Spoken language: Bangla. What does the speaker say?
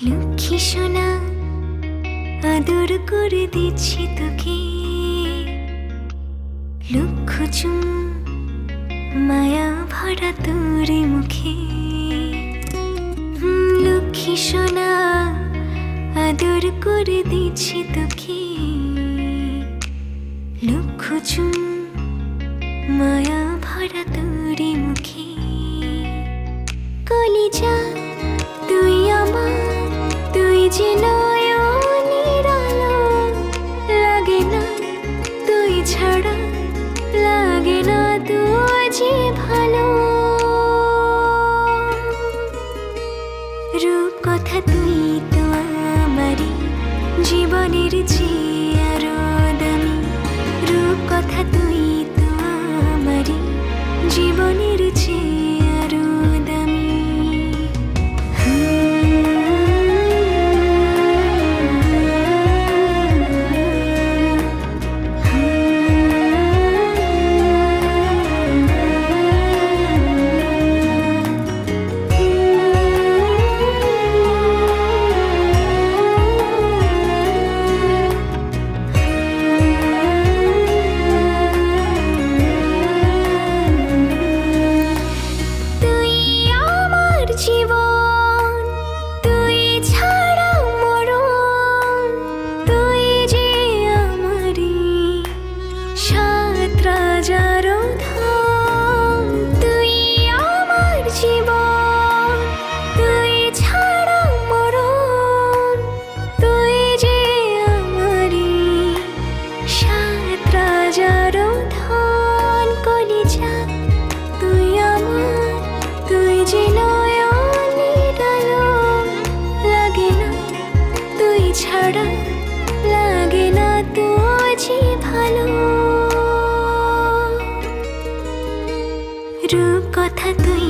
লক্ষ্মী সোনা আদর করে দিচ্ছি তোকে, লক্ষ চুম মায়া ভরা তোর মুখে। লক্ষ্মী সোনা আদর করে দিচ্ছি তোকে, লক্ষ চুম মায়া ভরা তোর মুখে। কলিজা তুই আমার, তুই যে নয়নের আলো, লাগে না তুই ছাড়া, লাগে না তুই যে ভালো। রূপ কথা তুই তো আমারই জীবনের চেয়ে আরো দামি, রূপ কথা তুই তো আমারই জীবনের চেয়ে আরো দামি। ছাড়া লাগে না তোর যে ভালো। রূপ কথা তুই